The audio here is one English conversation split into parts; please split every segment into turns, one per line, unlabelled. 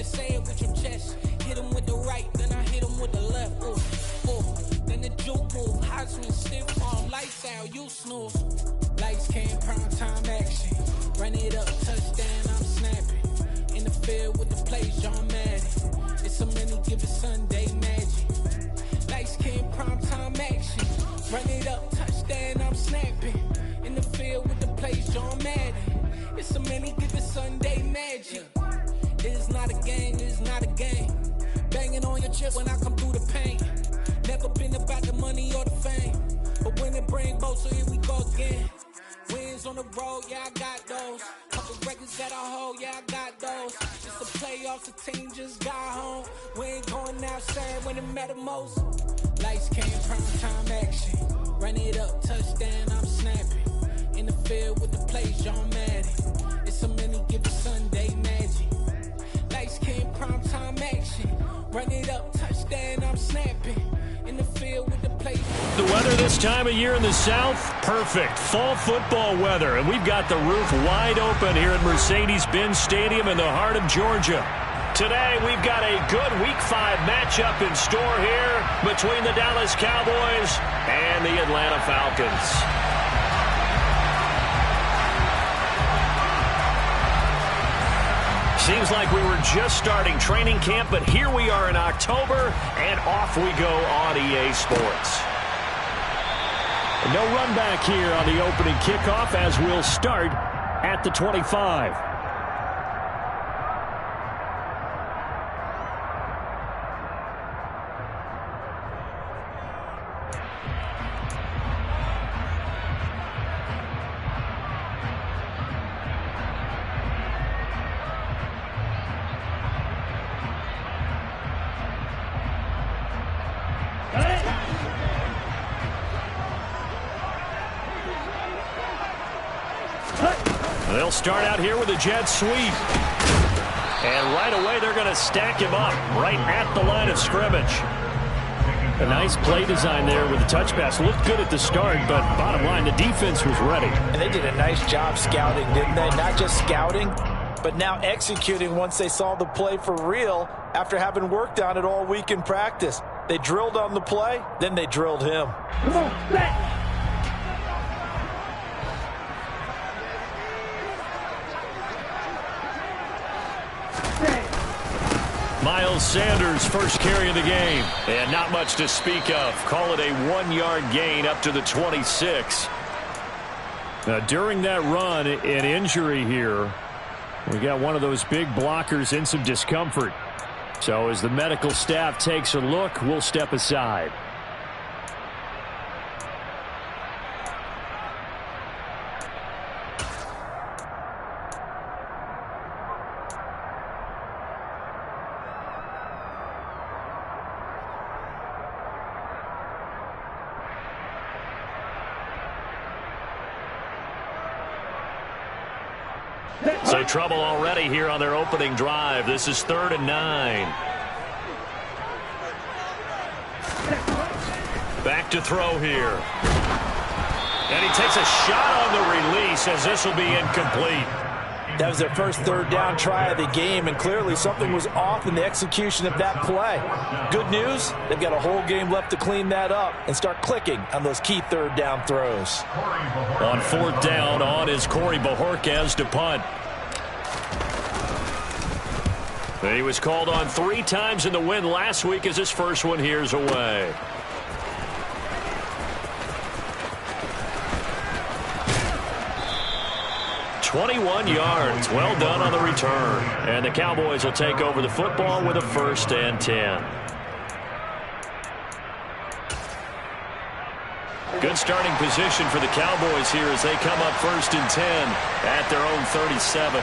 gotta say it with your chest. Hit him with the right, then I hit him with the left. Ooh, ooh. Then the juke move, high swing, stiff arm, lights out, you snooze. Lights came, prime time action. Run it up, touchdown, I'm snapping. In the field with the plays, John Madden. It's a many given Sunday magic. Lights came, prime time action. Run it up, touchdown, I'm snapping. In the field with the plays, John Madden. It's a many given Sunday magic. It's not a game, it's not a game. Banging on your chest when I come through the pain. Never been about the money or the fame. But when it bring both, so here we go again. Wins on the road, yeah, I got those. Couple records that I hold, yeah, I got those. It's the playoffs, the team just got home. We ain't going outside when it matter most. Lights came, prime time action. Run it up, touchdown, I'm snapping. In the field with the plays, John Madden. It's a many given Sunday magic. Lights came, prime time action. Run it up, touchdown, I'm snapping. In the field with the plays.
The weather this time of year in the South, perfect. Fall football weather, and we've got the roof wide open here at Mercedes-Benz Stadium in the heart of Georgia. Today, we've got a good Week 5 matchup in store here between the Dallas Cowboys and the Atlanta Falcons. Seems like we were just starting training camp, but here we are in October, and off we go on EA Sports. No run back here on the opening kickoff as we'll start at the 25. They'll start out here with a jet sweep. And right away, they're going to stack him up right at the line of scrimmage. A nice play design there with the touch pass. Looked good at the start, but bottom line, the defense was ready.
And they did a nice job scouting, didn't they? Not just scouting, but now executing once they saw the play for real after having worked on it all week in practice. They drilled on the play, then they drilled him.
Come on, set.
Miles Sanders, first carry of the game. And not much to speak of. Call it a 1-yard gain up to the 26. During that run, an injury here. We got one of those big blockers in some discomfort. So as the medical staff takes a look, we'll step aside. So trouble already here on their opening drive. This is 3rd and 9. Back to throw here. And he takes a shot on the release as this will be incomplete.
That was their first 3rd down try of the game, and clearly something was off in the execution of that play. Good news, they've got a whole game left to clean that up and start clicking on those key 3rd down throws.
On 4th down, on is Corey Bajorquez to punt. He was called on 3 times in the win last week as his first one here's away. "21 yards. Well done on the return. And the Cowboys will take over the football with a 1st and 10. Good starting position for the Cowboys here as they come up 1st and 10 at their own 37.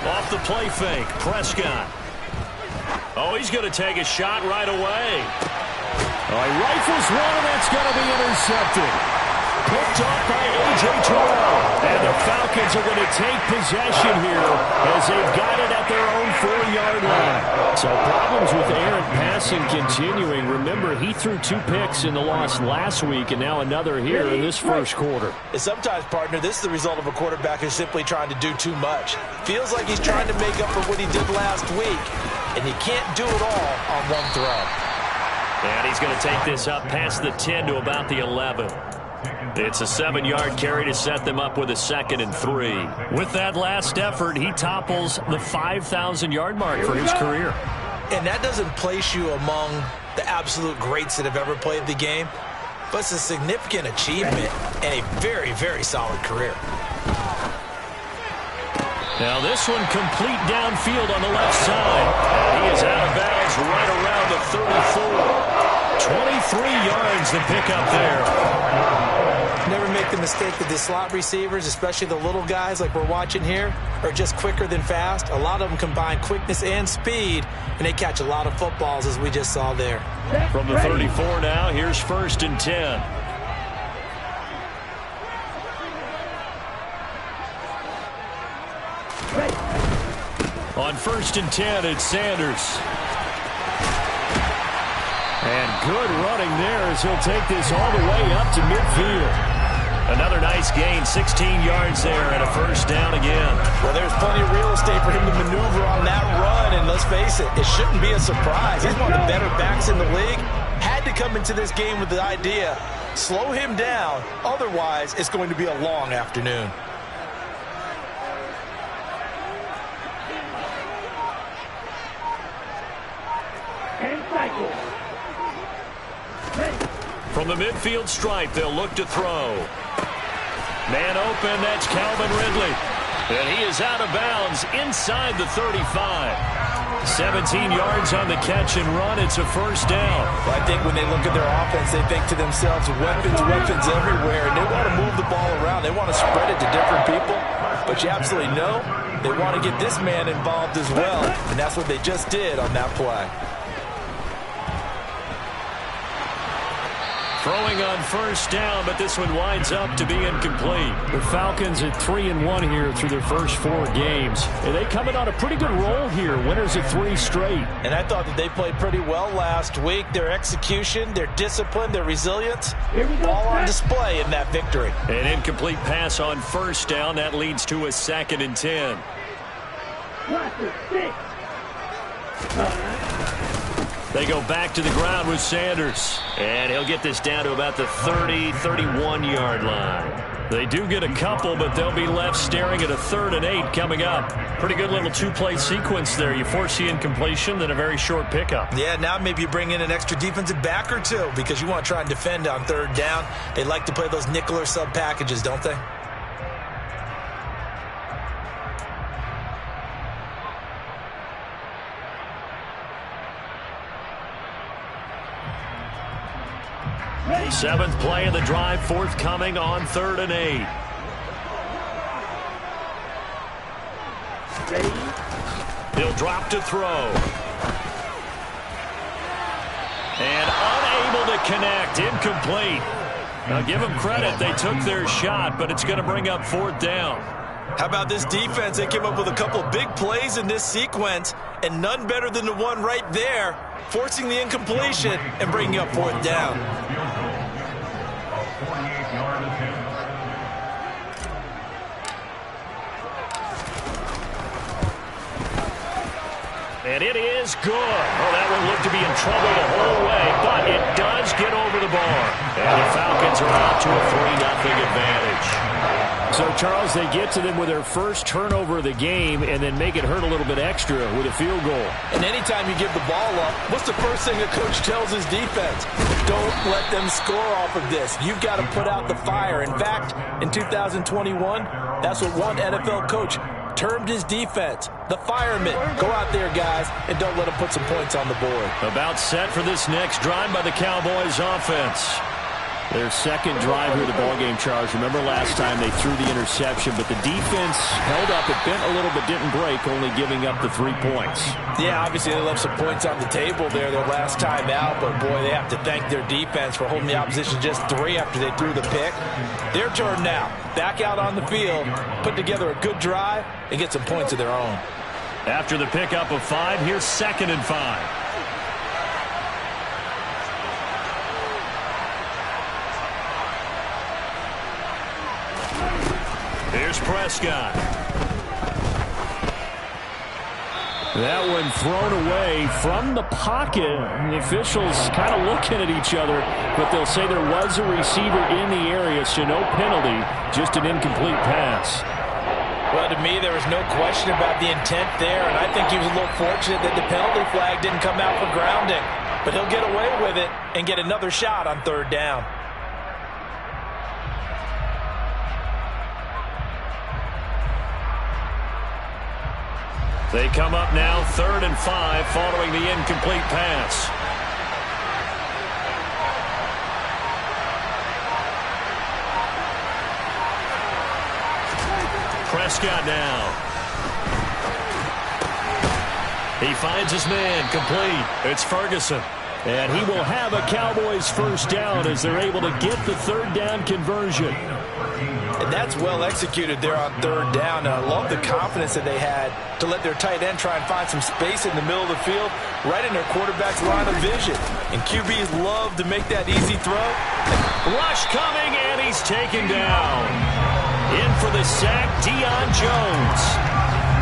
Off the play fake, Prescott. Oh, he's going to take a shot right away.
Oh, he rifles one, and that's going to be intercepted.
picked off by A.J. Terrell. And the Falcons are going to take possession here as they've got it at their own 4-yard line. So problems with errant passing continuing. Remember, he threw 2 picks in the loss last week and now another here in this first quarter.
And sometimes, partner, this is the result of a quarterback who's simply trying to do too much. Feels like he's trying to make up for what he did last week, and he can't do it all on one throw.
And he's going to take this up past the 10 to about the 11. It's a 7-yard carry to set them up with a 2nd and 3. With that last effort, he topples the 5,000-yard mark for his career.
And that doesn't place you among the absolute greats that have ever played the game, but it's a significant achievement and a very, very solid career.
Now this one complete downfield on the left side. And he is out of bounds right around the 34. 23 yards to pick up there.
Never make the mistake that the slot receivers, especially the little guys like we're watching here, are just quicker than fast. A lot of them combine quickness and speed, and they catch a lot of footballs, as we just saw there.
From the 34 now, here's 1st and 10. On 1st and 10, it's Sanders. And good running there as he'll take this all the way up to midfield. Another nice gain, 16 yards there and a 1st down again.
Well, there's plenty of real estate for him to maneuver on that run, and let's face it, it shouldn't be a surprise. He's one of the better backs in the league. Had to come into this game with the idea, slow him down, otherwise it's going to be a long afternoon.
From the midfield stripe, they'll look to throw. Man open, that's Calvin Ridley. And he is out of bounds inside the 35. 17 yards on the catch and run. It's a 1st down.
Well, I think when they look at their offense, they think to themselves, weapons everywhere. And they want to move the ball around. They want to spread it to different people. But you absolutely know they want to get this man involved as well. And that's what they just did on that play.
Throwing on 1st down, but this one winds up to be incomplete. The Falcons at 3-1 here through their first 4 games. And they coming on a pretty good roll here. Winners of 3 straight. And
I thought that they played pretty well last week. Their execution, their discipline, their resilience, all on display in that victory.
An incomplete pass on 1st down. That leads to a 2nd and 10. They go back to the ground with Sanders. And he'll get this down to about the 30, 31-yard line. They do get a couple, but they'll be left staring at a 3rd and 8 coming up. Pretty good little 2-play sequence there. You force the incompletion, then a very short pickup.
Yeah, now maybe you bring in an extra defensive back or 2 because you want to try and defend on 3rd down. They like to play those nickel or sub packages, don't they?
Seventh play of the drive forthcoming on 3rd and 8. He'll drop to throw. And unable to connect. Incomplete. Now give them credit. They took their shot, but it's going to bring up 4th down.
How about this defense? They came up with a couple big plays in this sequence, and none better than the one right there, forcing the incompletion and bringing up 4th down.
And it is good. Oh, that one looked to be in trouble the whole way, but it does get over the bar. And the Falcons are out to a 3-0 advantage. So, Charles, they get to them with their first turnover of the game and then make it hurt a little bit extra with a field goal.
And anytime you give the ball up, what's the first thing a coach tells his defense? Don't let them score off of this. You've got to put out the fire. In fact, in 2021, that's what one NFL coach termed his defense, the firemen. Go out there, guys, and don't let them put some points on the board.
About set for this next drive by the Cowboys offense. Their second drive here of the ballgame, Charles. Remember last time they threw the interception, but the defense held up. It bent a little but didn't break, only giving up the 3 points.
Yeah, obviously they left some points on the table there their last time out, but boy, they have to thank their defense for holding the opposition just 3 after they threw the pick. Their turn now. Back out on the field, put together a good drive, and get some points of their own.
After the pickup of 5, here's 2nd and 5. Here's Prescott. That one thrown away from the pocket. The officials kind of looking at each other, but they'll say there was a receiver in the area, so no penalty, just an incomplete pass.
Well, to me, there was no question about the intent there, and I think he was a little fortunate that the penalty flag didn't come out for grounding. But he'll get away with it and get another shot on 3rd down.
They come up now 3rd and 5 following the incomplete pass. Prescott now. He finds his man complete. It's Ferguson. And he will have a Cowboys first down as they're able to get the 3rd down conversion.
And that's well executed there on 3rd down. And I love the confidence that they had to let their tight end try and find some space in the middle of the field, right in their quarterback's line of vision. And QBs love to make that easy throw.
Rush coming, and he's taken down. In for the sack, Deion Jones.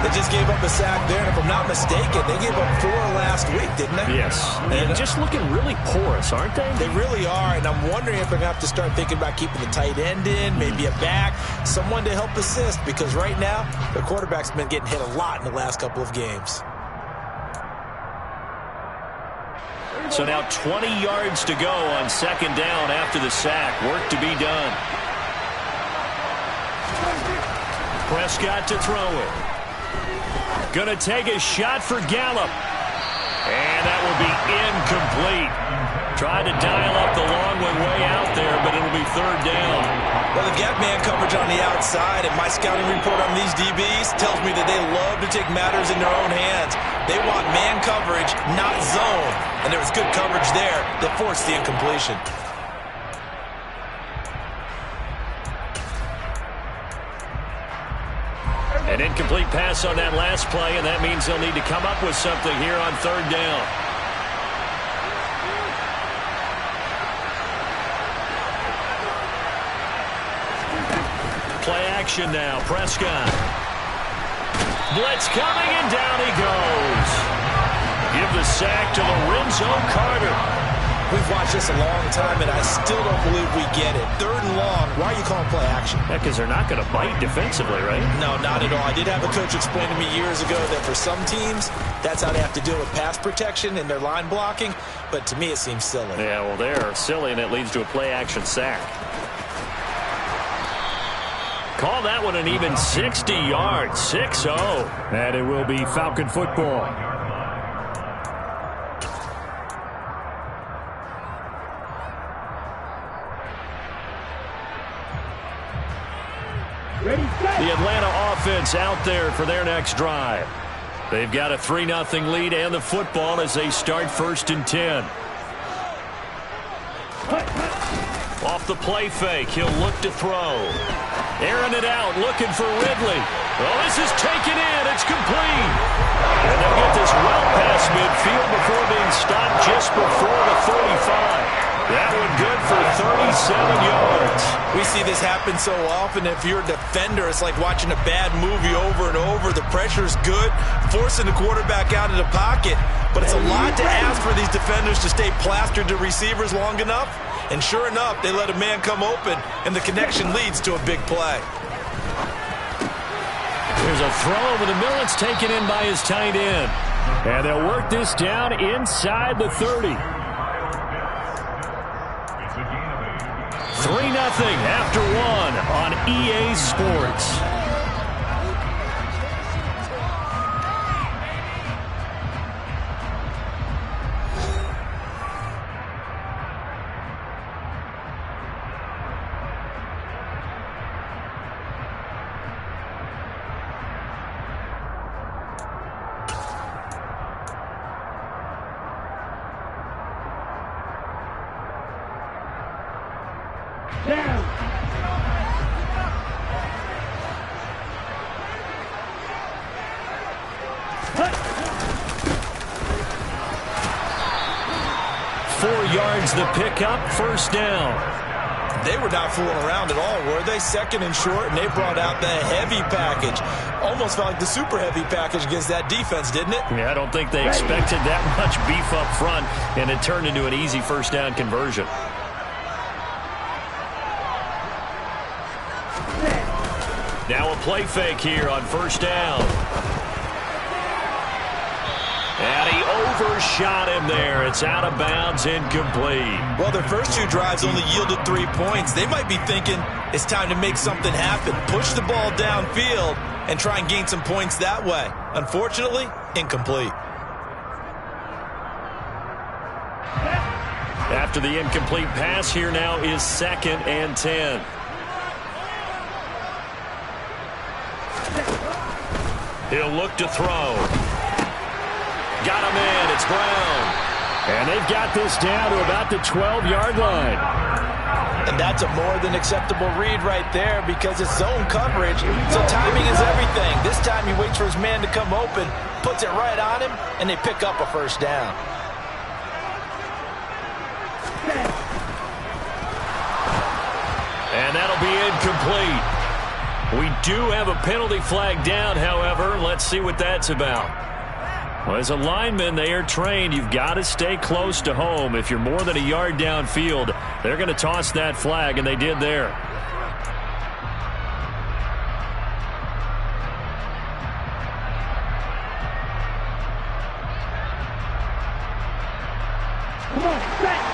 They just gave up a sack there, and if I'm not mistaken, they gave up 4 last week, didn't they?
Yes. And just looking really porous, aren't they?
They really are, and I'm wondering if they're going to have to start thinking about keeping the tight end in, maybe a back, someone to help assist, because right now, the quarterback's been getting hit a lot in the last couple of games.
So now 20 yards to go on 2nd down after the sack. Work to be done. Prescott to throw it. Gonna take a shot for Gallup. And that will be incomplete. Tried to dial up the long one way out there, but it'll be 3rd down.
Well, they've got man coverage on the outside, and my scouting report on these DBs tells me that they love to take matters in their own hands. They want man coverage, not zone. And there was good coverage there that forced the incompletion.
An incomplete pass on that last play, and that means they'll need to come up with something here on 3rd down. Play action now. Prescott. Blitz coming, and down he goes. Give the sack to Lorenzo Carter.
We've watched this a long time, and I still don't believe we get it. 3rd and long. Why are you calling play action?
Yeah, because they're not going to bite defensively, right?
No, not at all. I did have a coach explain to me years ago that for some teams, that's how they have to deal with pass protection and their line blocking. But to me, it seems silly.
Yeah, well, they're silly, and it leads to a play action sack. Call that one an even 60 yards, 6-0. And it will be Falcon football. The Atlanta offense out there for their next drive. They've got a 3-0 lead and the football as they start 1st and 10. Off the play fake, he'll look to throw. Airing it out, looking for Ridley. Oh, this is taken in. It's complete. And they'll get this well past midfield before being stopped just before the 35. That one good for 37 yards.
We see this happen so often. If you're a defender, it's like watching a bad movie over and over. The pressure's good, forcing the quarterback out of the pocket. But it's a lot to ask for these defenders to stay plastered to receivers long enough. And sure enough, they let a man come open, and the connection leads to a big play.
There's a throw over the middle. It's taken in by his tight end. And they'll work this down inside the 30. 3-0 after 1 on EA Sports. Yards the pickup, first down.
They were not fooling around at all, were they? Second and short, and they brought out the heavy package. Almost felt like the super heavy package against that defense, didn't it?
Yeah, I don't think they expected that much beef up front, and it turned into an easy first down conversion. Now a play fake here on first down. And he overshot him there. It's out of bounds, incomplete.
Well, their first two drives only yielded 3 points. They might be thinking it's time to make something happen. Push the ball downfield and try and gain some points that way. Unfortunately, incomplete.
After the incomplete pass, here now is 2nd and 10. He'll look to throw. Got him in. It's Brown. And they've got this down to about the 12-yard line.
And that's a more than acceptable read right there because it's zone coverage, so timing is everything. This time he waits for his man to come open, puts it right on him, and they pick up a first down.
And that'll be incomplete. We do have a penalty flag down, however. Let's see what that's about. Well, as a lineman, they are trained. You've got to stay close to home. If you're more than a yard downfield, they're going to toss that flag, and they did there.
Come on, set.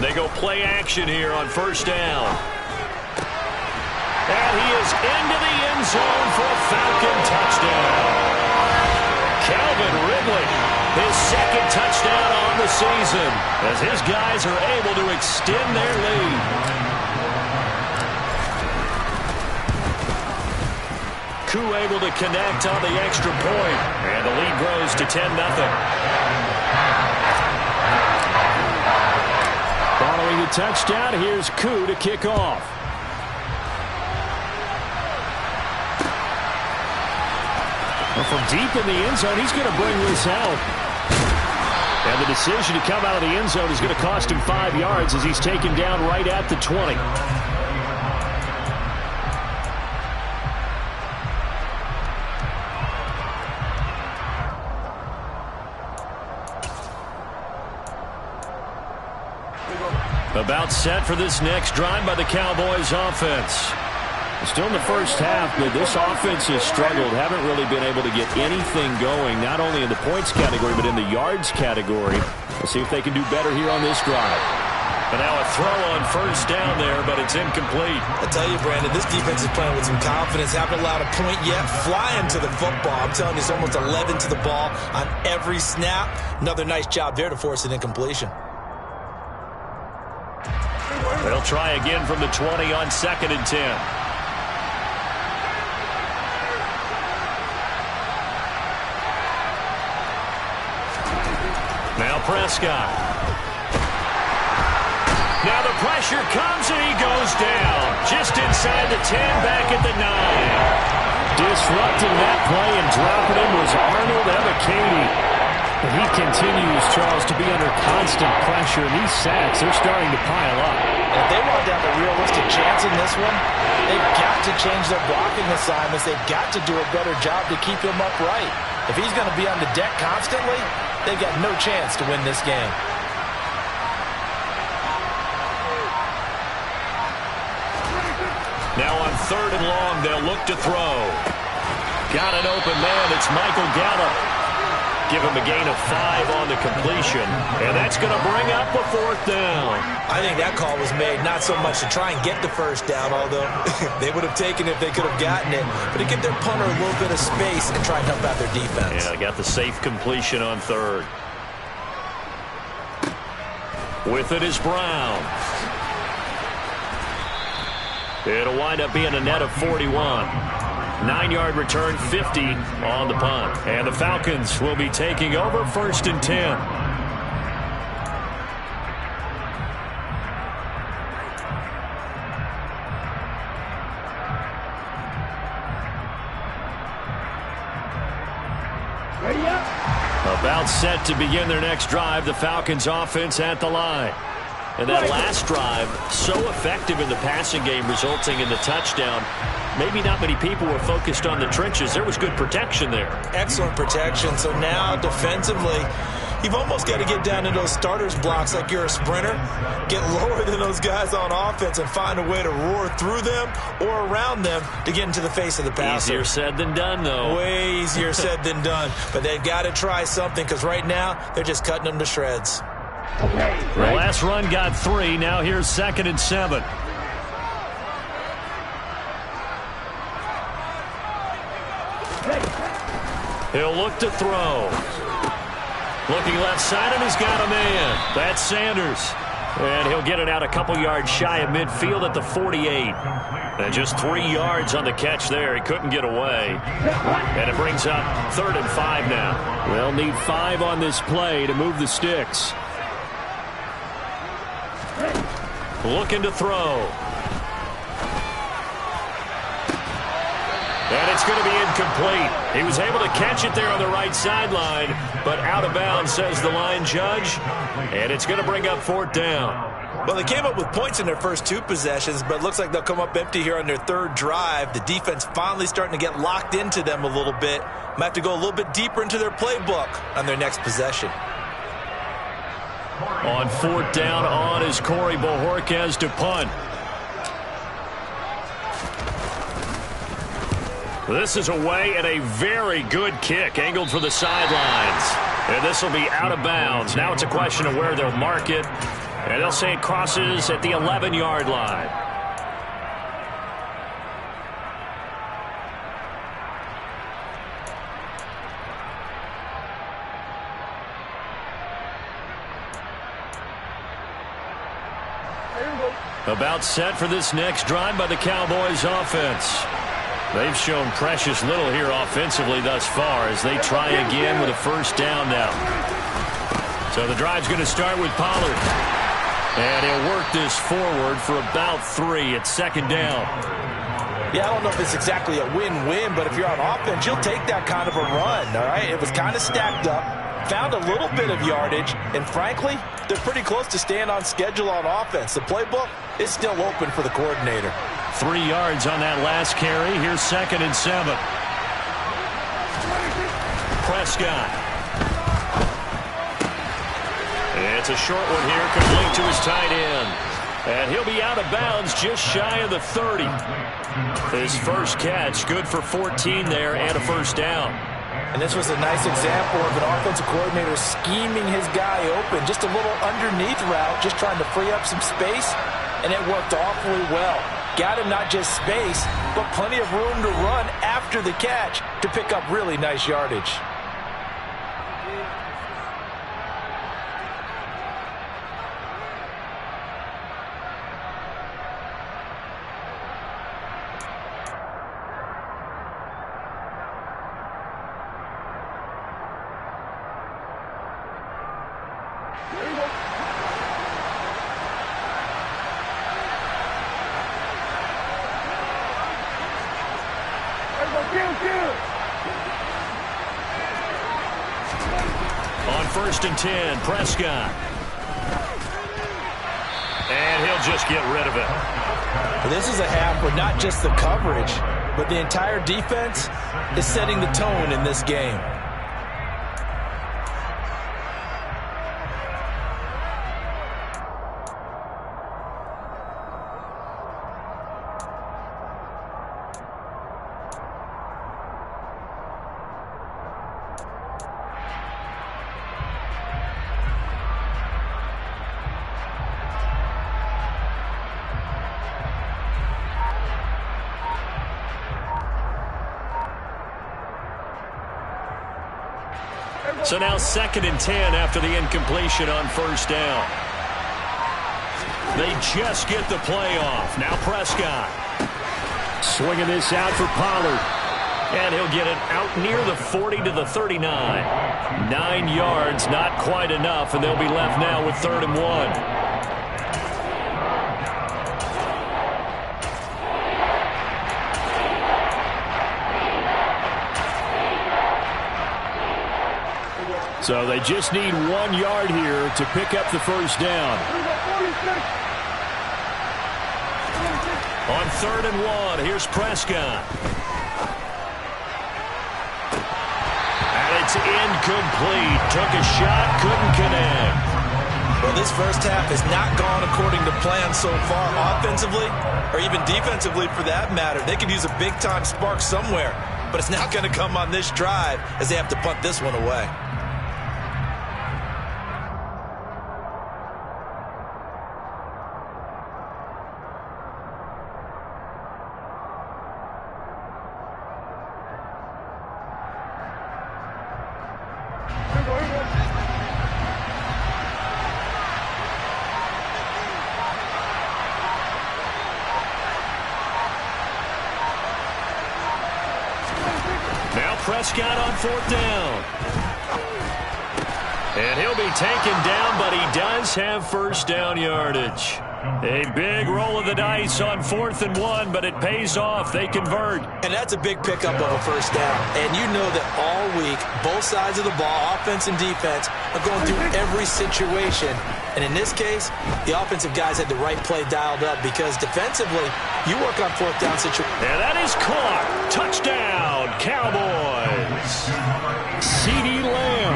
They go play action here on first down. And he is into the end zone for a Falcon touchdown. Calvin Ridley, his 2nd touchdown on the season, as his guys are able to extend their lead. Koo able to connect on the extra point, and the lead grows to 10-0. Following the touchdown, here's Koo to kick off. Well, from deep in the end zone, he's going to bring this out. And the decision to come out of the end zone is going to cost him 5 yards as he's taken down right at the 20. About set for this next drive by the Cowboys offense. Still in the first half, but this offense has struggled. Haven't really been able to get anything going, not only in the points category, but in the yards category. We'll see if they can do better here on this drive. And now a throw on first down there, but it's incomplete.
I tell you, Brandon, this defense is playing with some confidence. Haven't allowed a point yet. Flying to the football. I'm telling you, it's almost 11 to the ball on every snap. Another nice job there to force an incompletion.
They'll try again from the 20 on 2nd and 10. Now Prescott. Now the pressure comes and he goes down. Just inside the 10, back at the 9. Disrupting that play and dropping him was Arnold Ebiketie. He continues, Charles, to be under constant pressure. These sacks, they're starting to pile up.
And if they want to have a realistic chance in this one, they've got to change their blocking assignments. They've got to do a better job to keep him upright. If he's going to be on the deck constantly, they've got no chance to win this game.
Now on 3rd and long, they'll look to throw. Got an open man. It's Michael Gallup. Give him a gain of 5 on the completion, and that's going to bring up a 4th down.
I think that call was made not so much to try and get the first down, although they would have taken it if they could have gotten it, but to give their punter a little bit of space and try and help out their defense.
Yeah, got the safe completion on 3rd. With it is Brown. It'll wind up being a net of 41. 9-yard return, 50 on the punt. And the Falcons will be taking over 1st and 10. About set to begin their next drive. The Falcons offense at the line. And that last drive, so effective in the passing game, resulting in the touchdown. Maybe not many people were focused on the trenches. There was good protection there.
Excellent protection. So now defensively, you've almost got to get down to those starters blocks like you're a sprinter. Get lower than those guys on offense and find a way to roar through them or around them to get into the face of the passer.
Easier said than done, though.
Way easier said than done. But they've got to try something because right now they're just cutting them to shreds.
The last run got 3. Now here's 2nd and 7. He'll look to throw. Looking left side, and he's got a man. That's Sanders. And he'll get it out a couple yards shy of midfield at the 48. And just 3 yards on the catch there. He couldn't get away. And it brings up 3rd and 5 now. They'll need 5 on this play to move the sticks. Looking to throw. And it's going to be incomplete. He was able to catch it there on the right sideline, but out of bounds, says the line judge. And it's going to bring up 4th down.
Well, they came up with points in their first 2 possessions, but it looks like they'll come up empty here on their 3rd drive. The defense finally starting to get locked into them a little bit. Might have to go a little bit deeper into their playbook on their next possession.
On 4th down, on is Corey Bojorquez to punt. This is away and a very good kick angled for the sidelines. And this will be out of bounds. Now it's a question of where they'll mark it. And they'll say it crosses at the 11-yard line. About set for this next drive by the Cowboys offense. They've shown precious little here offensively thus far as they try again with a 1st down now. So the drive's going to start with Pollard. And he'll work this forward for about 3 at 2nd down.
Yeah, I don't know if it's exactly a win-win, but if you're on offense, you'll take that kind of a run, all right? It was kind of stacked up, found a little bit of yardage, and frankly, they're pretty close to staying on schedule on offense. The playbook is still open for the coordinator.
3 yards on that last carry. Here's 2nd and 7. Prescott. It's a short one here, complete to his tight end. And he'll be out of bounds just shy of the 30. His first catch, good for 14 there and a 1st down.
And this was a nice example of an offensive coordinator scheming his guy open. Just a little underneath route, just trying to free up some space, and it worked awfully well. Got him not just space, but plenty of room to run after the catch to pick up really nice yardage.
On 1st and 10, Prescott. And he'll just get rid of it.
This is a half where not just the coverage, but the entire defense is setting the tone in this game.
So now 2nd and 10 after the incompletion on 1st down. They just get the play off. Now Prescott. Swinging this out for Pollard. And he'll get it out near the 40 to the 39. 9 yards, not quite enough, and they'll be left now with 3rd and 1. So they just need 1 yard here to pick up the first down. On 3rd and 1, here's Prescott. And it's incomplete. Took a shot, couldn't connect.
Well, this first half has not gone according to plan so far offensively, or even defensively for that matter. They could use a big-time spark somewhere, but it's not going to come on this drive as they have to punt this one away.
Prescott on 4th down. And he'll be taken down, but he does have first down yardage. A big roll of the dice on 4th and 1, but it pays off. They convert.
And that's a big pickup of a first down. And you know that all week, both sides of the ball, offense and defense, are going through every situation. And in this case, the offensive guys had the right play dialed up because defensively, you work on 4th down situations.
And that is caught. Touchdown, Cowboys. CeeDee Lamb,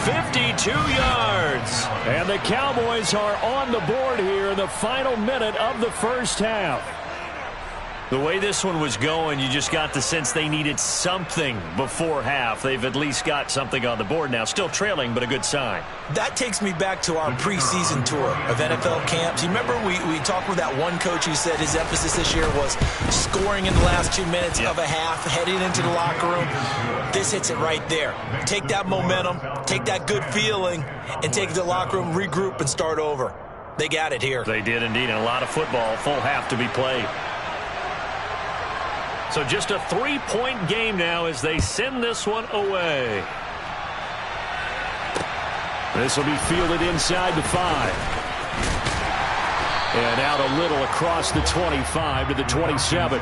52 yards. And the Cowboys are on the board here in the final minute of the first half. The way this one was going, you just got the sense they needed something before half. They've at least got something on the board now. Still trailing, but a good sign.
That takes me back to our preseason tour of NFL camps. You remember we talked with that one coach who said his emphasis this year was scoring in the last 2 minutes of a half, heading into the locker room. This hits it right there. Take that momentum, take that good feeling, and take it to the locker room, regroup, and start over. They got it here.
They did indeed, and a lot of football, full half to be played. So just a 3-point game now as they send this one away. This will be fielded inside the 5. And out a little across the 25 to the 27.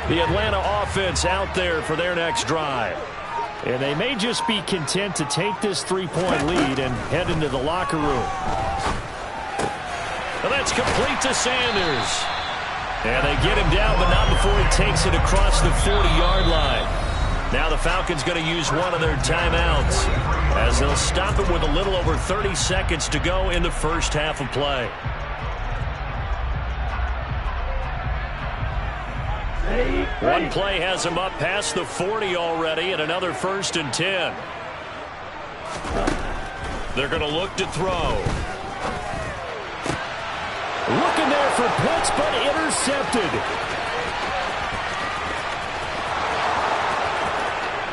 The Atlanta offense out there for their next drive. And they may just be content to take this 3-point lead and head into the locker room. Well, that's complete to Sanders. And they get him down, but not before he takes it across the 40-yard line. Now the Falcons going to use one of their timeouts as they'll stop it with a little over 30 seconds to go in the first half of play. One play has him up past the 40 already, and another 1st and 10. They're going to look to throw. Looking there for Pitts, but intercepted.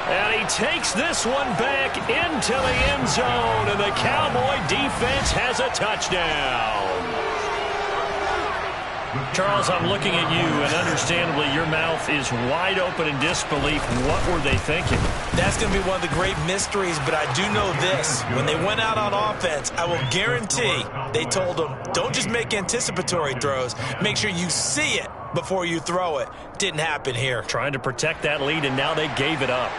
And he takes this one back into the end zone, and the Cowboy defense has a touchdown. Charles, I'm looking at you, and understandably, your mouth is wide open in disbelief. What were they thinking?
That's going to be one of the great mysteries, but I do know this. When they went out on offense, I will guarantee they told them, don't just make anticipatory throws. Make sure you see it before you throw it. Didn't happen here.
Trying to protect that lead, and now they gave it up.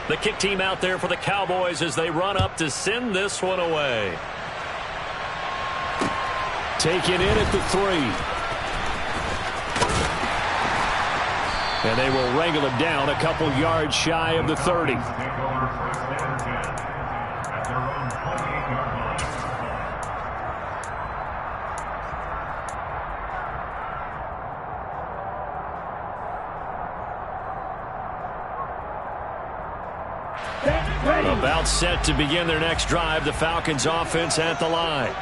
The kick team out there for the Cowboys as they run up to send this one away. Taken in at the 3. And they will wrangle him down a couple yards shy of the 30. About set to begin their next drive, the Falcons offense at the line.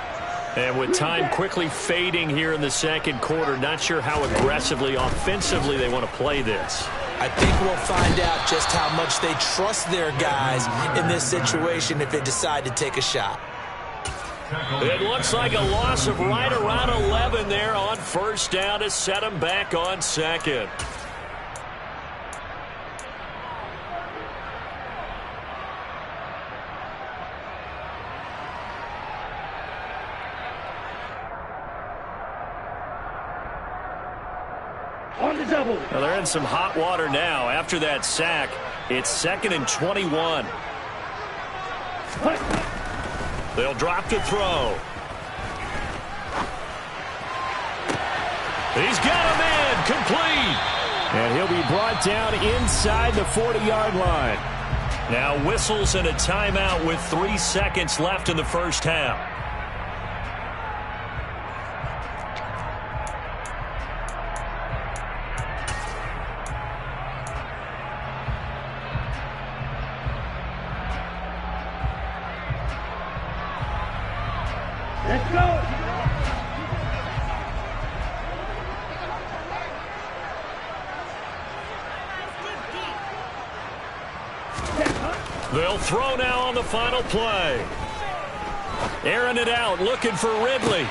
And with time quickly fading here in the second quarter, not sure how aggressively, offensively they want to play this.
I think we'll find out just how much they trust their guys in this situation if they decide to take a shot.
It looks like a loss of right around 11 there on first down to set them back on second. Well, they're in some hot water now. After that sack, it's 2nd and 21. They'll drop to throw. He's got a man complete. And he'll be brought down inside the 40-yard line. Now whistles and a timeout with 3 seconds left in the first half.
Let's go.
They'll throw now on the final play. Airing it out, looking for Ridley.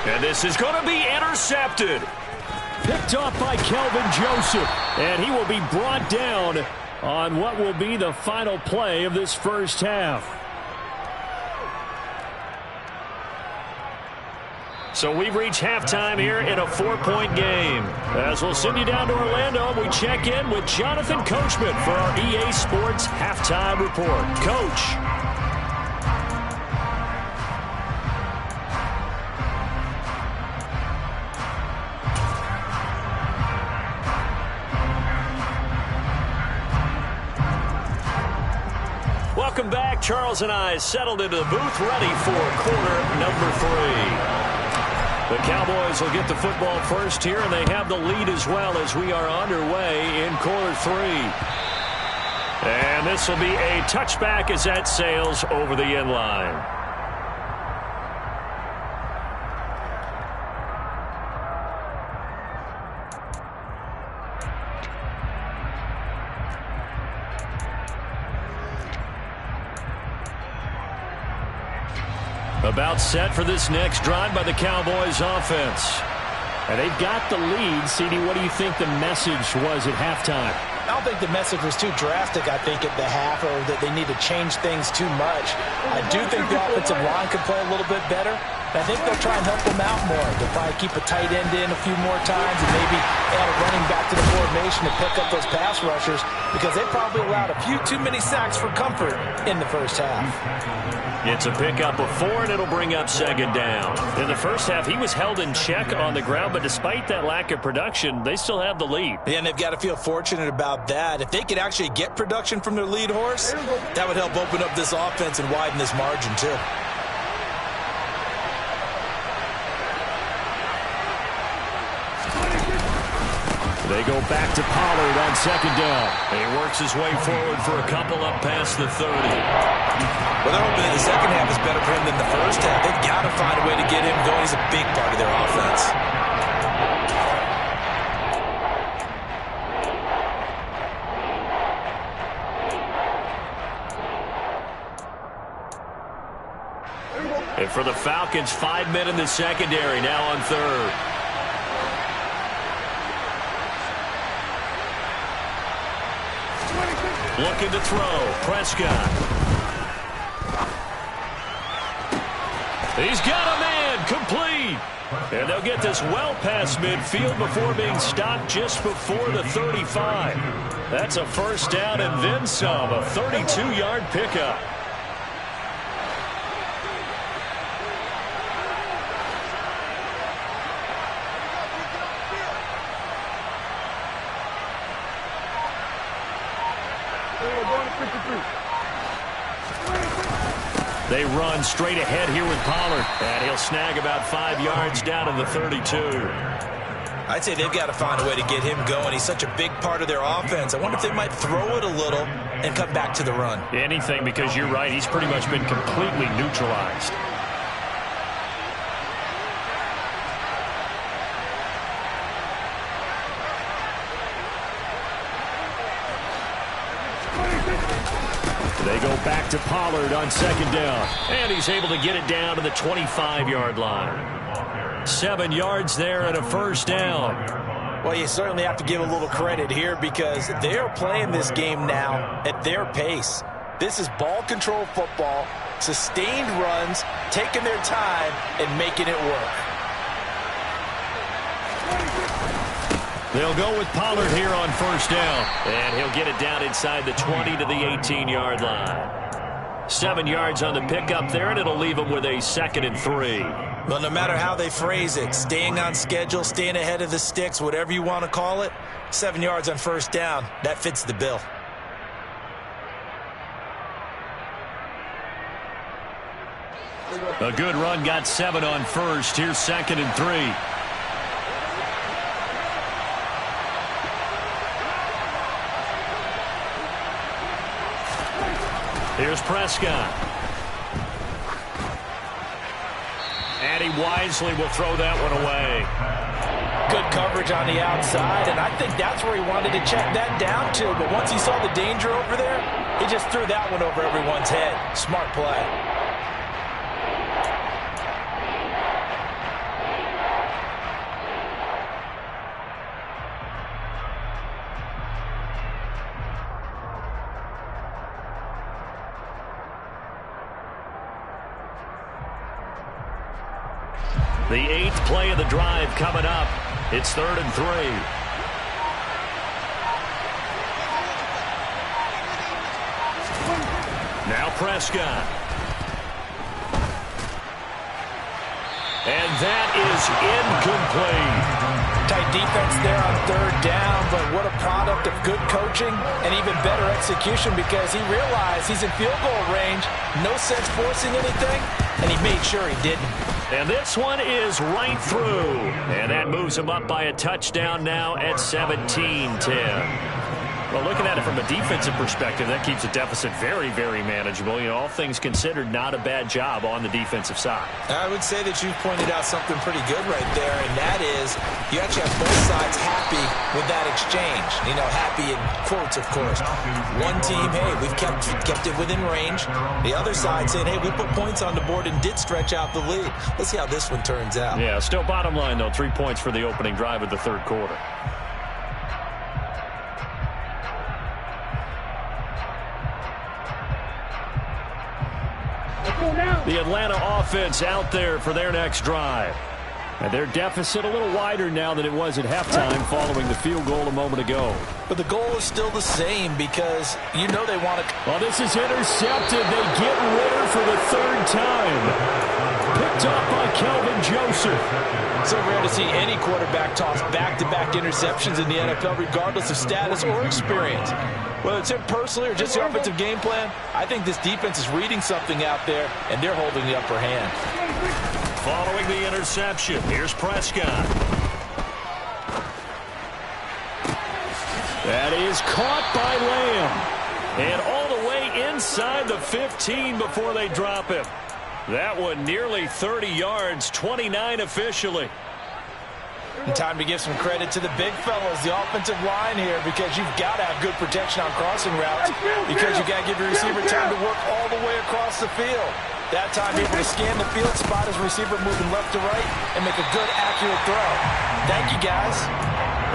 And this is going to be intercepted. Picked off by Kelvin Joseph. And he will be brought down on what will be the final play of this first half. So we've reached halftime here in a 4-point game. As we'll send you down to Orlando, we check in with Jonathan Coachman for our EA Sports Halftime Report. Coach. Welcome back. Charles and I settled into the booth, ready for quarter number 3. The Cowboys will get the football first here, and they have the lead as well as we are underway in quarter 3. And this will be a touchback as that sails over the end line. About set for this next drive by the Cowboys offense. And they've got the lead. CD, what do you think the message was at halftime?
I don't think the message was too drastic, I think, at the half, or that they need to change things too much. I do think the offensive line could play a little bit better. I think they'll try and help them out more. They'll probably keep a tight end in a few more times and maybe add a running back to the formation to pick up those pass rushers, because they probably allowed a few too many sacks for comfort in the first half.
It's a pickup of 4, and it'll bring up second down. In the first half, he was held in check on the ground, but despite that lack of production, they still have the lead.
Yeah, and they've got to feel fortunate about that. If they could actually get production from their lead horse, that would help open up this offense and widen this margin, too.
They go back to Pollard on second down. He works his way forward for a couple up past the 30.
Well, they're hoping that the second half is better for him than the first half. They've got to find a way to get him going. He's a big part of their offense.
And for the Falcons, 5 men in the secondary, now on third. Looking to throw. Prescott. He's got a man complete. And they'll get this well past midfield before being stopped just before the 35. That's a first down and then some. A 32-yard pickup. They run straight ahead here with Pollard, and he'll snag about 5 yards down to the 32.
I'd say they've got to find a way to get him going. He's such a big part of their offense. I wonder if they might throw it a little and come back to the run.
Anything, because you're right. He's pretty much been completely neutralized. They go back to Pollard on 2nd down. And he's able to get it down to the 25-yard line. 7 yards there and a 1st down.
Well, you certainly have to give a little credit here because they're playing this game now at their pace. This is ball control football, sustained runs, taking their time and making it work.
They'll go with Pollard here on 1st down. And he'll get it down inside the 20 to the 18-yard line. 7 yards on the pickup there, and it'll leave him with a 2nd and 3.
Well, no matter how they phrase it, staying on schedule, staying ahead of the sticks, whatever you want to call it, 7 yards on 1st down, that fits the bill.
A good run, got 7 on 1st. Here's 2nd and 3. Here's Prescott. And he wisely will throw that one away.
Good coverage on the outside, and I think that's where he wanted to check that down to. But once he saw the danger over there, he just threw that one over everyone's head. Smart play.
The 8th play of the drive coming up. It's 3rd and 3. Now Prescott. And that is incomplete.
Tight defense there on 3rd down, but what a product of good coaching and even better execution because he realized he's in field goal range. No sense forcing anything, and he made sure he didn't.
And this one is right through. And that moves him up by a touchdown now at 17-10. Well, looking at it from a defensive perspective, that keeps the deficit very, very manageable. You know, all things considered, not a bad job on the defensive side.
I would say that you pointed out something pretty good right there, and that is you actually have both sides happy with that exchange. You know, happy in quotes, of course. One team, hey, we've kept it within range. The other side saying, hey, we put points on the board and did stretch out the lead. Let's see how this one turns out.
Yeah, still bottom line, though, 3 points for the opening drive of the 3rd quarter. The Atlanta offense out there for their next drive. And their deficit a little wider now than it was at halftime following the field goal a moment ago.
But the goal is still the same because you know they want to.
Well, this is intercepted. They get Ritter for the 3rd time. Picked up by Kelvin Joseph.
So rare to see any quarterback toss back-to-back interceptions in the NFL regardless of status or experience. Whether it's him personally or just the offensive game plan, I think this defense is reading something out there, and they're holding the upper hand.
Following the interception, here's Prescott. That is caught by Lamb. And all the way inside the 15 before they drop him. That one nearly 30 yards, 29 officially.
And time to give some credit to the big fellas, the offensive line here, because you've got to have good protection on crossing routes because you've got to give your receiver time to work all the way across the field. That time able to scan the field, spot his receiver moving left to right, and make a good, accurate throw. Thank you, guys.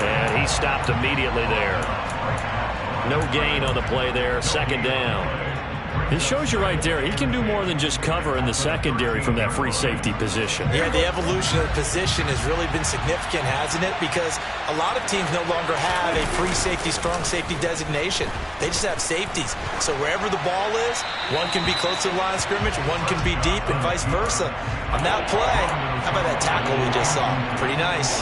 And he stopped immediately there. No gain on the play there, 2nd down. He shows you right there, he can do more than just cover in the secondary from that free safety position.
Yeah, the evolution of the position has really been significant, hasn't it? Because a lot of teams no longer have a free safety, strong safety designation. They just have safeties. So wherever the ball is, one can be close to the line of scrimmage, one can be deep, and vice versa. On that play, how about that tackle we just saw? Pretty nice.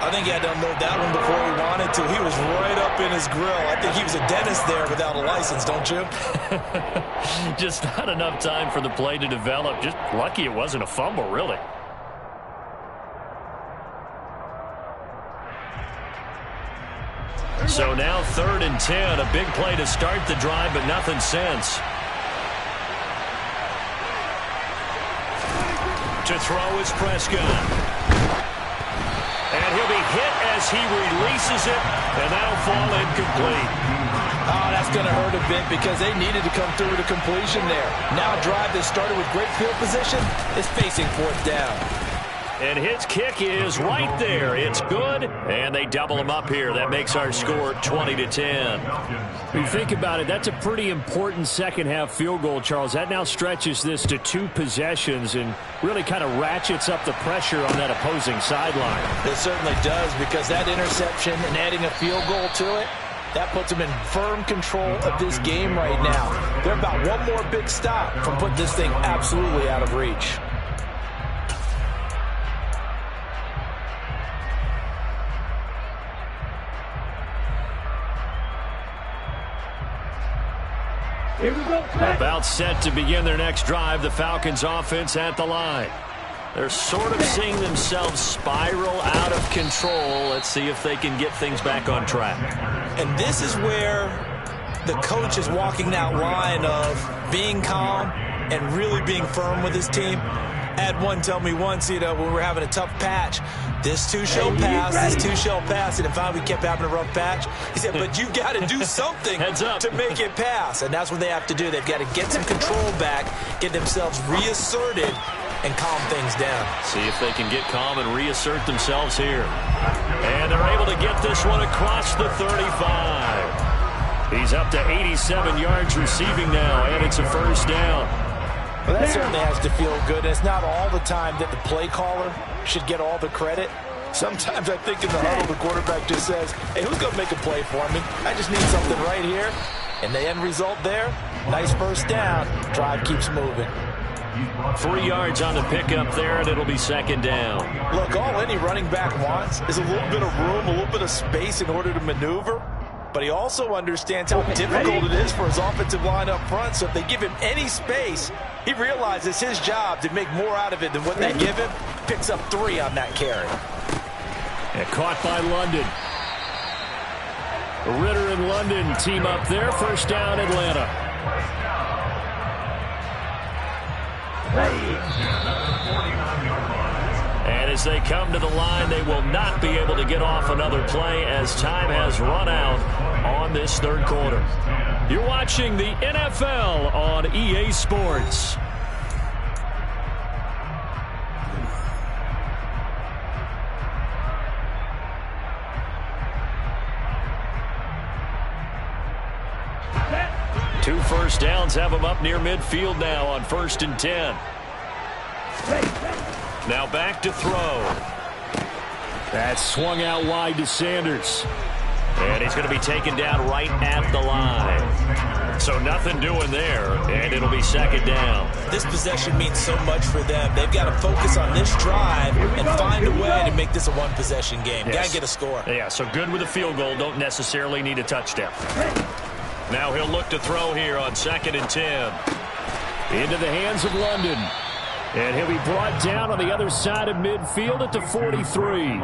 I think he had to unload that one before he wanted to. He was right up in his grill. I think he was a dentist there without a license, don't you?
Just not enough time for the play to develop. Just lucky it wasn't a fumble, really. So now 3rd and 10. A big play to start the drive, but nothing since. To throw is Prescott. And he'll be hit as he releases it, and that'll fall incomplete.
Oh, that's going to hurt a bit because they needed to come through with a completion there. Now a drive that started with great field position is facing 4th down.
And his kick is right there. It's good, and they double him up here. That makes our score 20-10. When you think about it, that's a pretty important second-half field goal, Charles. That now stretches this to 2 possessions and really kind of ratchets up the pressure on that opposing sideline.
It certainly does, because that interception and adding a field goal to it, that puts them in firm control of this game right now. They're about one more big stop from putting this thing absolutely out of reach.
About set to begin their next drive, the Falcons offense at the line. They're sort of seeing themselves spiral out of control. Let's see if they can get things back on track.
And this is where the coach is walking that line of being calm and really being firm with his team. I had one tell me once, when we were having a tough patch, this too shall pass, this too shall pass, and then finally we kept having a rough patch. He said, but you got to do something to make it pass, and that's what they have to do. They've got to get some control back, get themselves reasserted, and calm things down.
See if they can get calm and reassert themselves here. And they're able to get this one across the 35. He's up to 87 yards receiving now, and it's a 1st down.
Well, that certainly has to feel good. And it's not all the time that the play caller should get all the credit. Sometimes I think in the huddle, the quarterback just says, hey, who's going to make a play for me? I just need something right here. And the end result there, nice 1st down. Drive keeps moving.
3 yards on the pickup there, and it'll be 2nd down.
Look, all any running back wants is a little bit of room, a little bit of space in order to maneuver. But he also understands how difficult it is for his offensive line up front. So if they give him any space, he realizes his job to make more out of it than what they give him. Picks up 3 on that carry.
And caught by London. Ritter and London team up there. 1st down, Atlanta. And as they come to the line, they will not be able to get off another play as time has run out on this 3rd quarter. You're watching the NFL on EA Sports. Two 1st downs have them up near midfield now on 1st and 10. Now back to throw. That's swung out wide to Sanders. And he's going to be taken down right at the line. So nothing doing there, and it'll be 2nd down.
This possession means so much for them. They've got to focus on this drive and find a way to make this a 1-possession game.
Yes.
Got to get a score.
Yeah, so good with a field goal. Don't necessarily need a touchdown. Now he'll look to throw here on 2nd and 10. Into the hands of London. And he'll be brought down on the other side of midfield at the 43.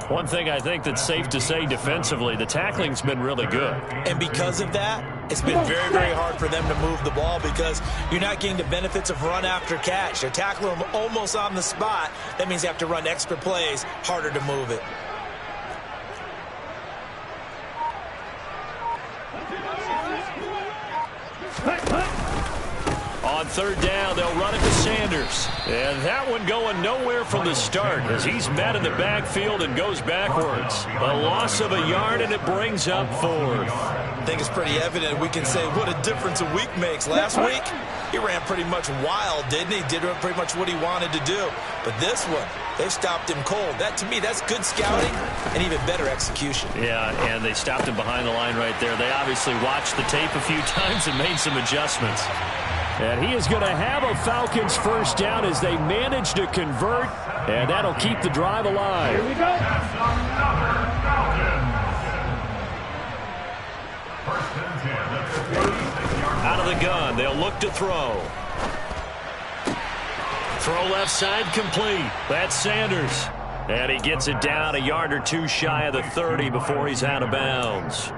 One thing I think that's safe to say defensively, the tackling's been really good.
And because of that, it's been very, very hard for them to move the ball because you're not getting the benefits of run after catch. They're tackling them almost on the spot. That means they have to run extra plays, harder to move it.
On 3rd down, they'll run it to Sanders. And that one going nowhere from the start as he's met in the backfield and goes backwards. A loss of a yard, and it brings up 4th.
I think it's pretty evident. We can say what a difference a week makes. Last week, he ran pretty much wild, didn't he? Did pretty much what he wanted to do. But this one, they've stopped him cold. That, to me, that's good scouting and even better execution.
Yeah, and they stopped him behind the line right there. They obviously watched the tape a few times and made some adjustments. And he is going to have a Falcons first down as they manage to convert, and that'll keep the drive alive.
Here we go.
Out of the gun, they'll look to throw. Throw left side complete. That's Sanders. And he gets it down a yard or two shy of the 30 before he's out of bounds.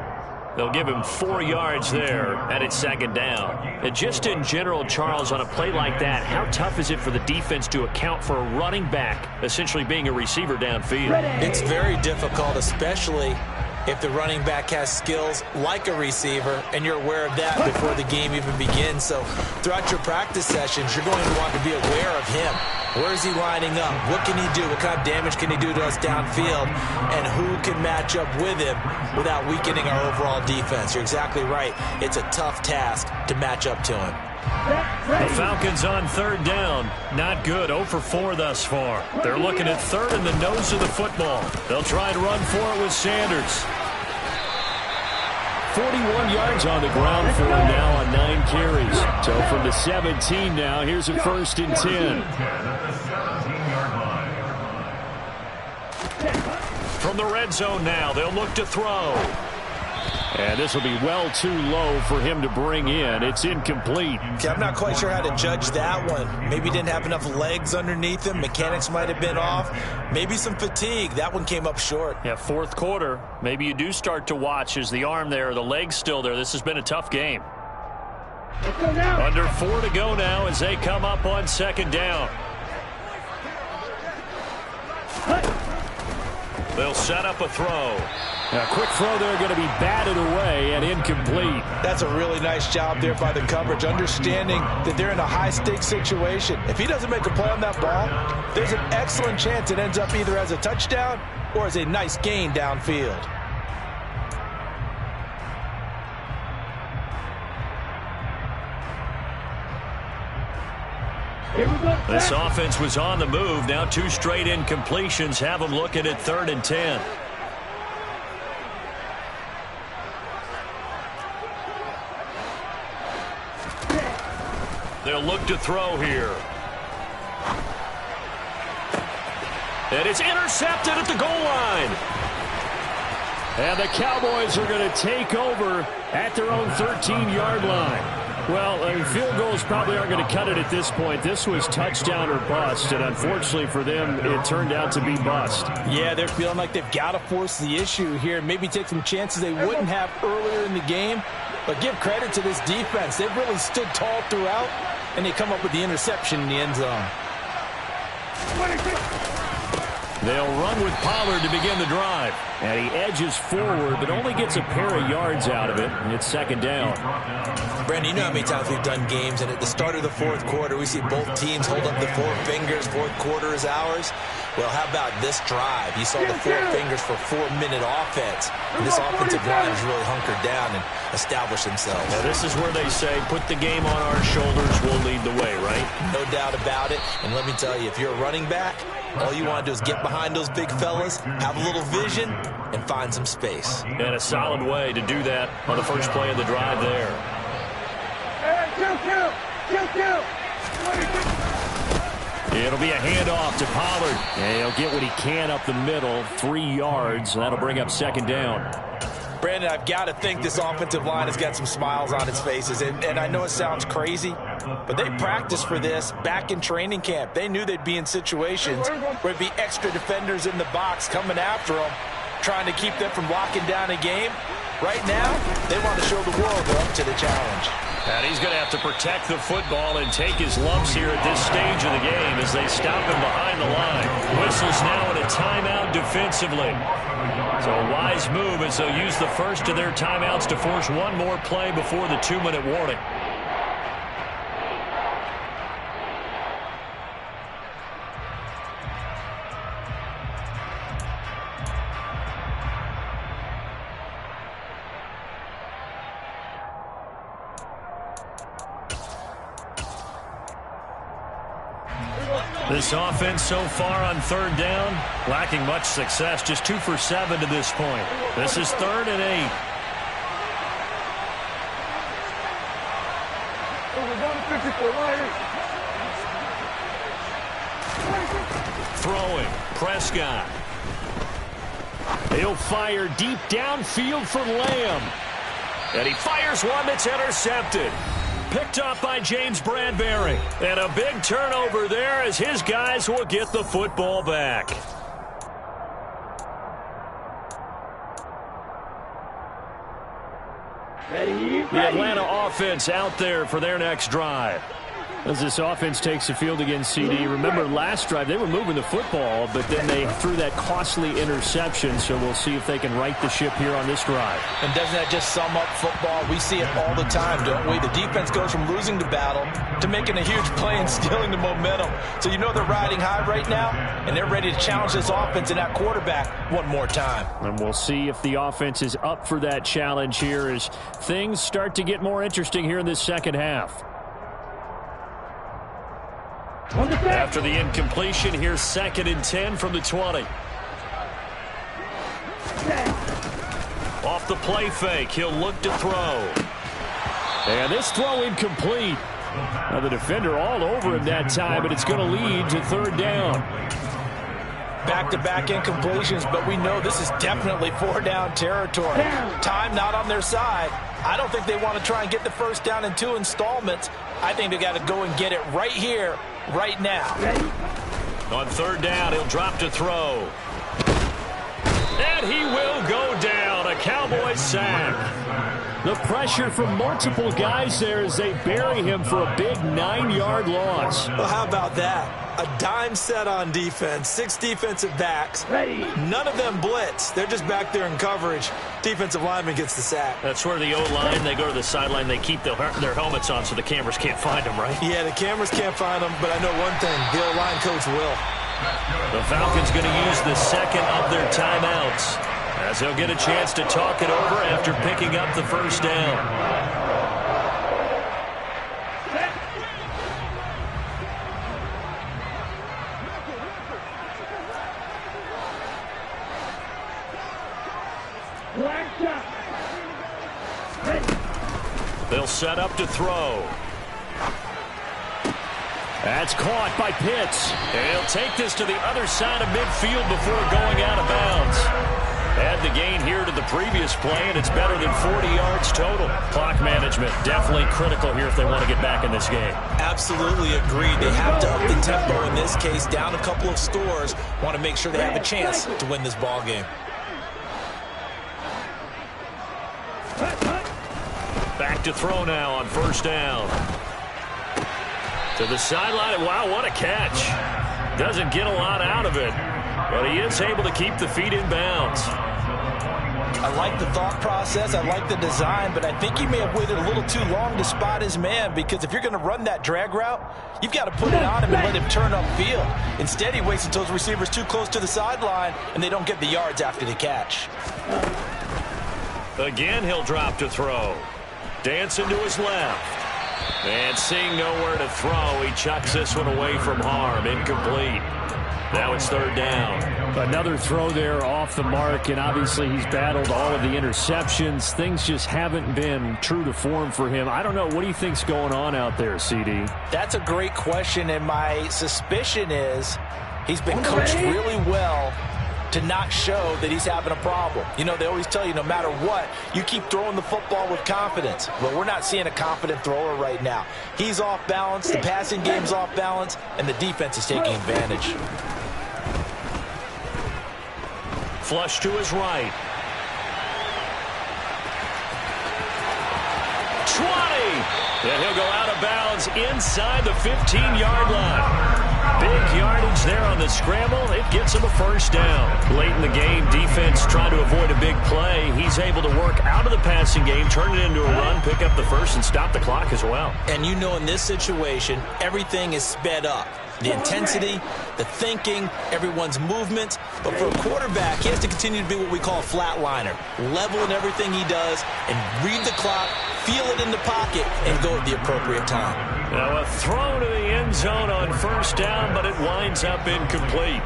They'll give him 4 yards there, and it's second down. And just in general, Charles, on a play like that, how tough is it for the defense to account for a running back essentially being a receiver downfield?
It's very difficult, especially if the running back has skills like a receiver, and you're aware of that before the game even begins. So throughout your practice sessions, you're going to want to be aware of him. Where is he lining up? What can he do? What kind of damage can he do to us downfield? And who can match up with him without weakening our overall defense? You're exactly right. It's a tough task to match up to him.
The Falcons on third down. Not good. 0 for 4 thus far. They're looking at third in the nose of the football. They'll try and run for it with Sanders. 41 yards on the ground for him now on 9 carries. So from the 17 now, here's a 1st and 10. From the red zone now, they'll look to throw. And this will be well too low for him to bring in. It's incomplete.
Okay, I'm not quite sure how to judge that one. Maybe he didn't have enough legs underneath him. Mechanics might have been off. Maybe some fatigue. That one came up short.
Yeah, 4th quarter. Maybe you do start to watch as the arm there, the leg's still there. This has been a tough game. Under 4 to go now as they come up on 2nd down. They'll set up a throw. A quick throw there going to be batted away and incomplete.
That's a really nice job there by the coverage, understanding that they're in a high-stakes situation. If he doesn't make a play on that ball, there's an excellent chance it ends up either as a touchdown or as a nice gain downfield.
This offense was on the move. Now 2 straight incompletions have them looking at 3rd and 10. They'll look to throw here. And it's intercepted at the goal line. And the Cowboys are going to take over at their own 13-yard line. Well, field goals probably aren't going to cut it at this point. This was touchdown or bust, and unfortunately for them, it turned out to be bust.
Yeah, they're feeling like they've got to force the issue here. Maybe take some chances they wouldn't have earlier in the game. But give credit to this defense. They've really stood tall throughout, and they come up with the interception in the end zone.
They'll run with Pollard to begin the drive. And he edges forward, but only gets a pair of yards out of it. And it's 2nd down.
Brandon, you know how many times we've done games, and at the start of the 4th quarter, we see both teams hold up the 4 fingers. 4th quarter is ours. Well, how about this drive? You saw the 4 fingers for 4-minute offense. And this offensive line has really hunkered down and established themselves.
Now, this is where they say, put the game on our shoulders, we'll lead the way, right?
No doubt about it. And let me tell you, if you're a running back, all you want to do is get behind those big fellas, have a little vision, and find some space.
And a solid way to do that on the first play of the drive there. It'll be a handoff to Pollard. And he'll get what he can up the middle, 3 yards. That'll bring up 2nd down.
Brandon, I've got to think this offensive line has got some smiles on its faces. And I know it sounds crazy, but they practiced for this back in training camp. They knew they'd be in situations where it'd be extra defenders in the box coming after them, trying to keep them from locking down a game. Right now, they want to show the world they're up to the challenge.
And he's going to have to protect the football and take his lumps here at this stage of the game as they stop him behind the line. Whistles now in a timeout defensively. So a wise move as they'll use the first of their timeouts to force one more play before the 2-minute warning. This offense so far on 3rd down, lacking much success, just 2 for 7 to this point. This is 3rd and 8. Throwing, Prescott. He'll fire deep downfield for Lamb. And he fires one that's intercepted. Picked up by James Bradbury. And a big turnover there as his guys will get the football back. The Atlanta offense out there for their next drive. As this offense takes the field against CD, remember last drive they were moving the football, but then they threw that costly interception, so we'll see if they can right the ship here on this drive.
And doesn't that just sum up football? We see it all the time, don't we? The defense goes from losing the battle to making a huge play and stealing the momentum. So you know they're riding high right now, and they're ready to challenge this offense and that quarterback one more time.
And we'll see if the offense is up for that challenge here as things start to get more interesting here in this second half. After the incompletion, here's 2nd and 10 from the 20. Off the play fake, he'll look to throw. And this throw incomplete. Now the defender all over him that time, but it's going to lead to 3rd down.
Back-to-back incompletions, but we know this is definitely 4-down territory. Time not on their side. I don't think they want to try and get the first down in 2 installments. I think they got to go and get it right here, right now.
On 3rd down, he'll drop to throw. And he will go down. A Cowboys sack. The pressure from multiple guys there as they bury him for a big 9-yard loss.
Well, how about that? A dime set on defense, 6 defensive backs. None of them blitz. They're just back there in coverage. Defensive lineman gets the sack.
That's where the O-line, they go to the sideline, they keep their helmets on so the cameras can't find them, right?
Yeah, the cameras can't find them, but I know one thing, the O-line coach will.
The Falcons going to use the 2nd of their timeouts as they'll get a chance to talk it over after picking up the first down. They'll set up to throw. That's caught by Pitts. And he'll take this to the other side of midfield before going out of bounds. Add the gain here to the previous play, and it's better than 40 yards total. Clock management definitely critical here if they want to get back in this game.
Absolutely agreed. They have to up the tempo in this case. Down a couple of scores. Want to make sure they have a chance to win this ball game.
Back to throw now on 1st down. To the sideline. Wow, what a catch. Doesn't get a lot out of it, but he is able to keep the feet in bounds.
I like the thought process. I like the design, but I think he may have waited a little too long to spot his man, because if you're going to run that drag route, you've got to put it on him and let him turn upfield. Instead, he waits until his receiver's too close to the sideline, and they don't get the yards after the catch.
Again, he'll drop to throw. Dancing to his left. And seeing nowhere to throw, he chucks this one away from harm. Incomplete. Now it's 3rd down. Another throw there off the mark, and obviously he's battled all of the interceptions. Things just haven't been true to form for him. I don't know. What do you think's going on out there, CD?
That's a great question, and my suspicion is he's been coached really well to not show that he's having a problem. You know, they always tell you no matter what, you keep throwing the football with confidence. Well, we're not seeing a confident thrower right now. He's off balance, the passing game's off balance, and the defense is taking advantage.
Flush to his right. 20! And he'll go out of bounds inside the 15-yard line. Big yardage there on the scramble. It gets him a 1st down. Late in the game, defense trying to avoid a big play. He's able to work out of the passing game, turn it into a run, pick up the 1st, and stop the clock as well.
And you know in this situation, everything is sped up. The intensity, the thinking, everyone's movement. But for a quarterback, he has to continue to be what we call a flatliner. Level in everything he does and read the clock, feel it in the pocket, and go at the appropriate time.
Now a throw to the end zone on 1st down, but it winds up incomplete.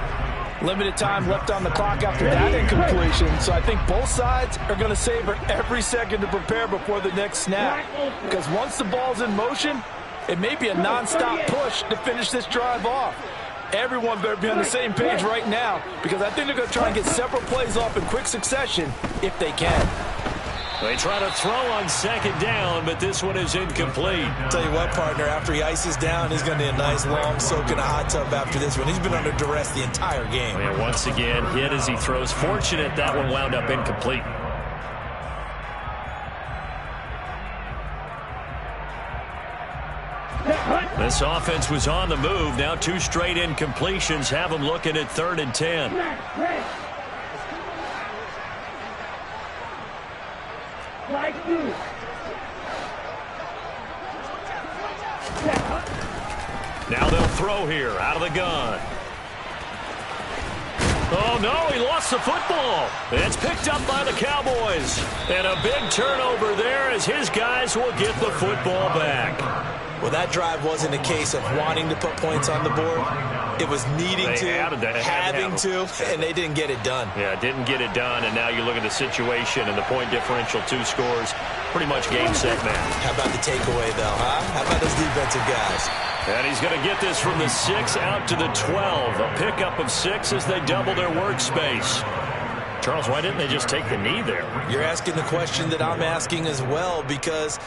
Limited time left on the clock after that incompletion, so I think both sides are going to savor every second to prepare before the next snap. Because once the ball's in motion, It may be a nonstop push to finish this drive off. Everyone better be on the same page right now because I think they're going to try and get several plays off in quick succession if they can.
They try to throw on second down, but this one is incomplete.
Tell you what, partner, after he ices down, he's going to need a nice long soak in a hot tub after this one. He's been under duress the entire game.
And once again, hit as he throws. Fortunate that one wound up incomplete. This offense was on the move. Now 2 straight incompletions have them looking at 3rd and 10. Now they'll throw here out of the gun. Oh, no, he lost the football. It's picked up by the Cowboys. And a big turnover there as his guys will get the football back.
Well, that drive wasn't a case of wanting to put points on the board. It was needing having to, and they didn't get it done.
Yeah, didn't get it done, and now you look at the situation and the point differential, 2 scores, pretty much game, set, match.
How about the takeaway, though, huh? How about those defensive guys?
And he's going to get this from the 6 out to the 12. A pickup of 6 as they double their workspace. Charles, why didn't they just take the knee there?
You're asking the question that I'm asking as well, because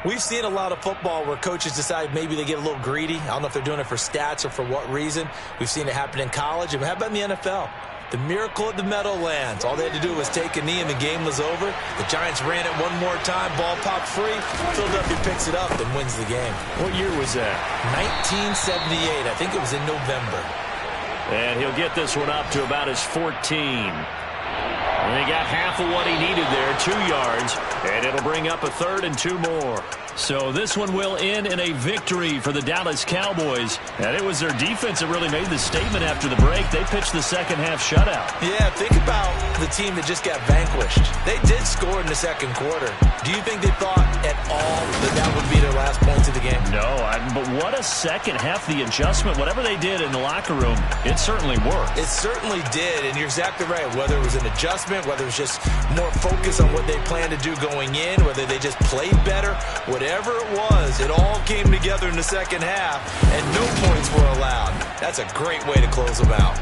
we've seen a lot of football where coaches decide maybe they get a little greedy. I don't know if they're doing it for stats or for what reason. We've seen it happen in college. And how about in the NFL? The miracle at the Meadowlands. All they had to do was take a knee and the game was over. The Giants ran it one more time. Ball popped free. Philadelphia picks it up and wins the game.
What year was that?
1978. I think it was in November.
And he'll get this one up to about his 14. And he got half of what he needed there, 2 yards. And it'll bring up a 3rd and 2 more. So this one will end in a victory for the Dallas Cowboys. And it was their defense that really made the statement after the break. They pitched the second half shutout.
Yeah, think about the team that just got vanquished. They did score in the second quarter. Do you think they thought at all that that would be their last points of the game?
No, but what a second half. The adjustment, whatever they did in the locker room, it certainly worked.
It certainly did, and you're exactly right. Whether it was an adjustment, whether it was just more focus on what they planned to do going in, whether they just played better, whatever it was, it all came together in the second half, and no points were allowed. That's a great way to close them out.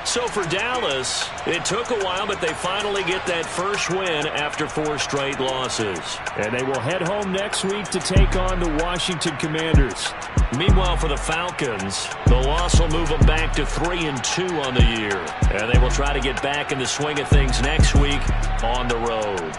So for Dallas, it took a while, but they finally get that first win after 4 straight losses. And they will head home next week to take on the Washington Commanders. Meanwhile, for the Falcons, the loss will move them back to 3-2 on the year. And they will try to get back in the swing of things next week on the road.